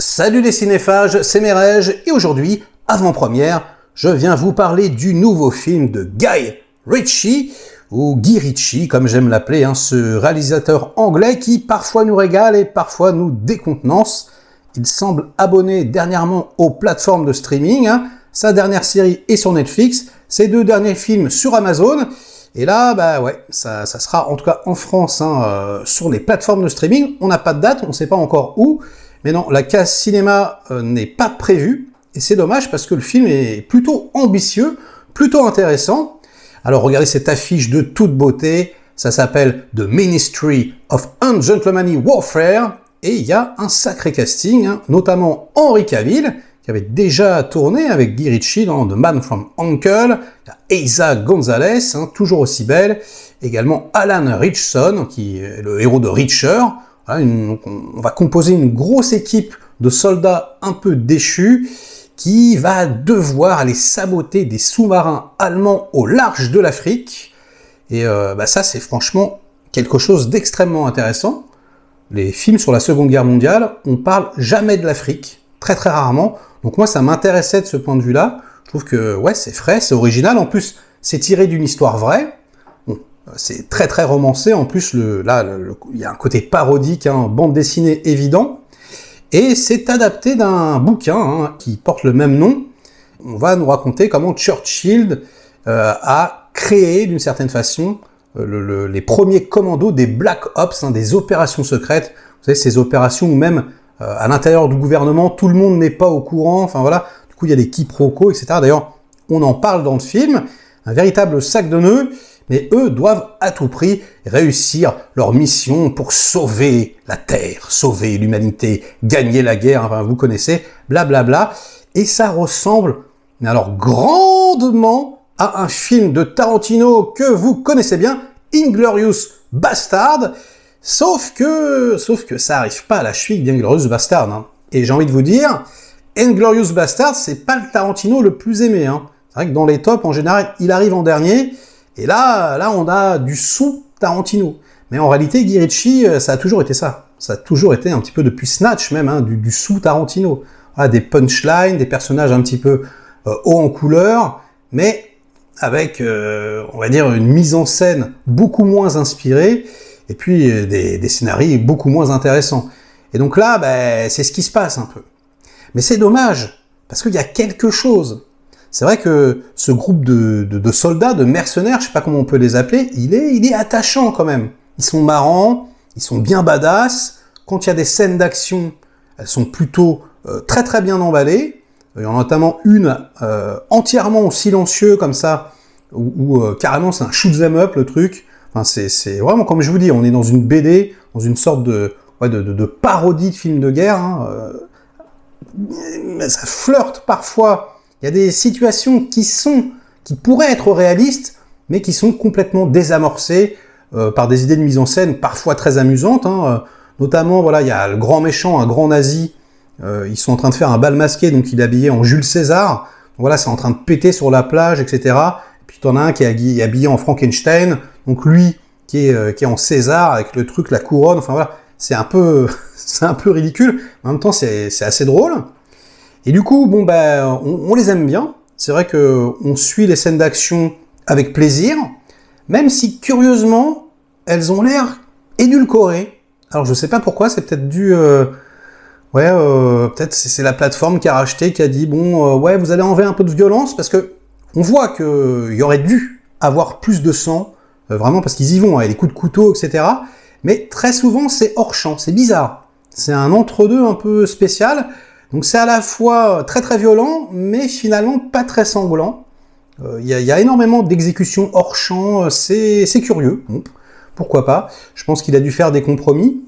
Salut les cinéphages, c'est Merege et aujourd'hui, avant-première, je viens vous parler du nouveau film de Guy Ritchie, ou Guy Ritchie comme j'aime l'appeler, ce réalisateur anglais qui parfois nous régale et parfois nous décontenance. Il semble abonné dernièrement aux plateformes de streaming, sa dernière série est sur Netflix, ses deux derniers films sur Amazon, et là, ça sera en tout cas en France sur les plateformes de streaming. On n'a pas de date, on ne sait pas encore où, mais non, la case cinéma n'est pas prévue, et c'est dommage parce que le film est plutôt ambitieux, plutôt intéressant. Alors regardez cette affiche de toute beauté, ça s'appelle The Ministry of Ungentlemanly Warfare, et il y a un sacré casting, notamment Henry Cavill, qui avait déjà tourné avec Guy Ritchie dans The Man from U.N.C.L.E., Eiza Gonzalez, toujours aussi belle, également Alan Ritchson, qui est le héros de Reacher. Voilà, on va composer une grosse équipe de soldats un peu déchus qui va devoir aller saboter des sous-marins allemands au large de l'Afrique. Et ça, c'est franchement quelque chose d'extrêmement intéressant. Les films sur la Seconde Guerre mondiale, on parle jamais de l'Afrique, très très rarement. Donc moi, ça m'intéressait de ce point de vue-là. Je trouve que c'est frais, c'est original. En plus, c'est tiré d'une histoire vraie. Bon, c'est très très romancé. En plus, il y a un côté parodique, bande dessinée évident. Et c'est adapté d'un bouquin qui porte le même nom. On va nous raconter comment Churchill a créé, d'une certaine façon, les premiers commandos des Black Ops, des opérations secrètes. Vous savez, ces opérations où même à l'intérieur du gouvernement, tout le monde n'est pas au courant. Enfin voilà, du coup, il y a des quiproquos, etc. D'ailleurs, on en parle dans le film. Un véritable sac de nœuds. Mais eux doivent à tout prix réussir leur mission pour sauver la Terre, sauver l'humanité, gagner la guerre, vous connaissez, blablabla. Et ça ressemble, mais alors grandement, à un film de Tarantino que vous connaissez bien, Inglourious Bastard, sauf que ça arrive pas à la cheville d'Inglourious Bastard. Et j'ai envie de vous dire, Inglourious Bastard, c'est pas le Tarantino le plus aimé. C'est vrai que dans les tops, en général, il arrive en dernier. Et là, on a du sous-Tarantino. Mais en réalité, Guy Ritchie, ça a toujours été ça. Ça a toujours été un petit peu depuis Snatch même, du sous-Tarantino. Voilà, des punchlines, des personnages un petit peu hauts en couleur, mais avec, on va dire, une mise en scène beaucoup moins inspirée, et puis des scénarios beaucoup moins intéressants. Et donc là, c'est ce qui se passe un peu. Mais c'est dommage, parce qu'il y a quelque chose. C'est vrai que ce groupe de soldats, de mercenaires, je sais pas comment on peut les appeler, il est attachant quand même. Ils sont marrants, ils sont bien badass. Quand il y a des scènes d'action, elles sont plutôt très très bien emballées. Il y en a notamment une entièrement au silencieux comme ça, où carrément c'est un shoot 'em up le truc. Enfin, c'est vraiment comme je vous dis, on est dans une BD, dans une sorte de parodie de film de guerre. Ça flirte parfois. Il y a des situations qui pourraient être réalistes, mais qui sont complètement désamorcées par des idées de mise en scène parfois très amusantes. Notamment, il y a le grand méchant, un grand nazi. Ils sont en train de faire un bal masqué, donc il est habillé en Jules César. Donc, voilà, c'est en train de péter sur la plage, etc. Et puis t'en as un qui est habillé en Frankenstein. Donc lui, qui est en César avec le truc, la couronne. Enfin voilà, c'est un peu ridicule. En même temps, c'est assez drôle. Et du coup, on les aime bien. C'est vrai que on suit les scènes d'action avec plaisir, même si curieusement, elles ont l'air édulcorées. Alors je sais pas pourquoi, c'est peut-être dû, peut-être c'est la plateforme qui a racheté, qui a dit vous allez enlever un peu de violence parce que on voit que y aurait dû avoir plus de sang, vraiment parce qu'ils y vont avec des coups de couteau, etc. Mais très souvent c'est hors champ, c'est bizarre. C'est un entre-deux un peu spécial. Donc c'est à la fois très très violent, mais finalement pas très sanglant. Il y a énormément d'exécutions hors champ, c'est curieux. Bon, pourquoi pas. Je pense qu'il a dû faire des compromis.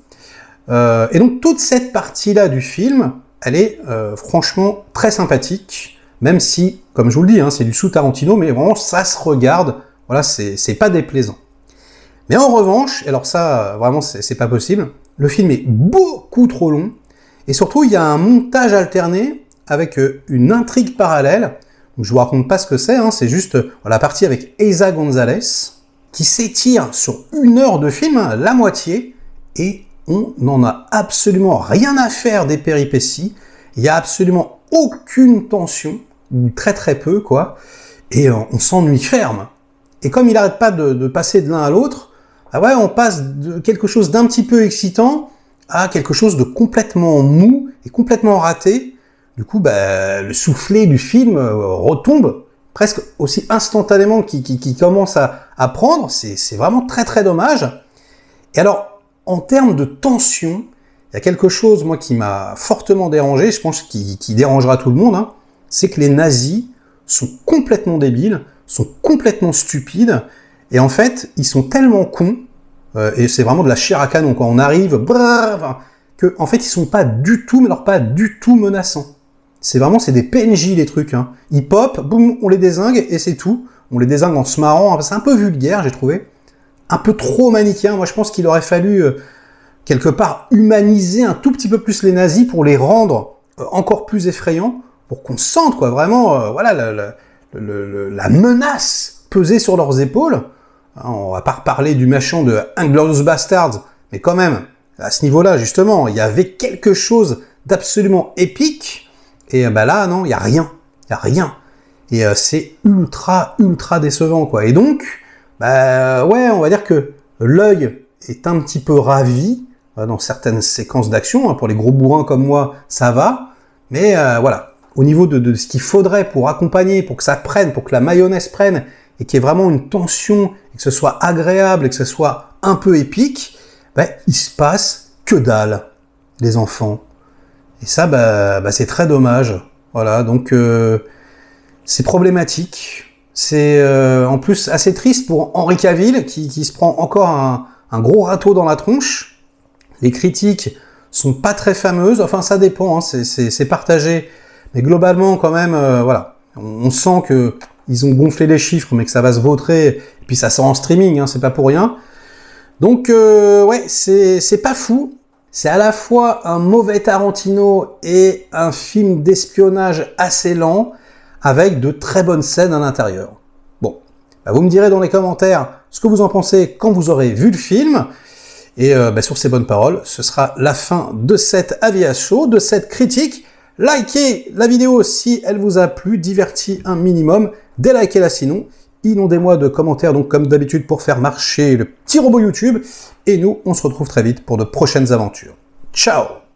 Et donc toute cette partie-là du film, elle est franchement très sympathique, même si, comme je vous le dis, c'est du sous-Tarantino, mais vraiment ça se regarde. Voilà, c'est pas déplaisant. Mais en revanche, alors ça, vraiment, c'est pas possible. Le film est beaucoup trop long. Et surtout, il y a un montage alterné avec une intrigue parallèle. Donc, je vous raconte pas ce que c'est juste la partie avec Eiza Gonzalez, qui s'étire sur 1 heure de film, la moitié, et on n'en a absolument rien à faire des péripéties. Il y a absolument aucune tension, ou très très peu, quoi, et on s'ennuie ferme. Et comme il n'arrête pas de passer de l'un à l'autre, ah ouais, on passe de quelque chose d'un petit peu excitant à quelque chose de complètement mou et complètement raté. Du coup, le soufflet du film retombe presque aussi instantanément qu'il commence à prendre. C'est vraiment très très dommage. Et alors, en termes de tension, il y a quelque chose, moi, qui m'a fortement dérangé, je pense qui dérangera tout le monde, hein, c'est que les nazis sont complètement débiles, sont complètement stupides, et en fait, ils sont tellement cons, et c'est vraiment de la chair à canon, quand on arrive, que en fait, ils sont pas du tout, mais alors pas du tout menaçants. C'est des PNJ, les trucs, hein. Ils pop, boum, on les dézingue, et c'est tout. On les dézingue en se marrant, c'est un peu vulgaire, j'ai trouvé. Un peu trop manichéen, moi je pense qu'il aurait fallu... quelque part humaniser un tout petit peu plus les nazis pour les rendre encore plus effrayants, pour qu'on sente quoi vraiment la menace peser sur leurs épaules. On va pas reparler du méchant de Inglourious Basterds, mais quand même, à ce niveau-là, justement, il y avait quelque chose d'absolument épique, et là, non, il y a rien. Il y a rien. Et c'est ultra, ultra décevant, quoi. Et donc, ouais, on va dire que l'œil est un petit peu ravi, dans certaines séquences d'action, hein, pour les gros bourrins comme moi, ça va, mais voilà, au niveau de ce qu'il faudrait pour accompagner, pour que ça prenne, pour que la mayonnaise prenne, et qu'il y ait vraiment une tension, et que ce soit agréable, et que ce soit un peu épique, il se passe que dalle, les enfants. Et ça, c'est très dommage. Voilà, donc c'est problématique. C'est en plus assez triste pour Henry Cavill, qui se prend encore un gros râteau dans la tronche. Les critiques sont pas très fameuses, enfin ça dépend, hein, c'est partagé, mais globalement quand même, voilà, on sent que ils ont gonflé les chiffres, mais que ça va se vautrer, et puis ça sort en streaming, hein, c'est pas pour rien. Donc ouais, c'est pas fou, c'est à la fois un mauvais Tarantino et un film d'espionnage assez lent, avec de très bonnes scènes à l'intérieur. Bon, vous me direz dans les commentaires ce que vous en pensez quand vous aurez vu le film. Et sur ces bonnes paroles, ce sera la fin de cet avis à chaud, de cette critique. Likez la vidéo si elle vous a plu, diverti un minimum. Délikez-la sinon. Inondez-moi de commentaires, donc comme d'habitude, pour faire marcher le petit robot YouTube. Et nous, on se retrouve très vite pour de prochaines aventures. Ciao!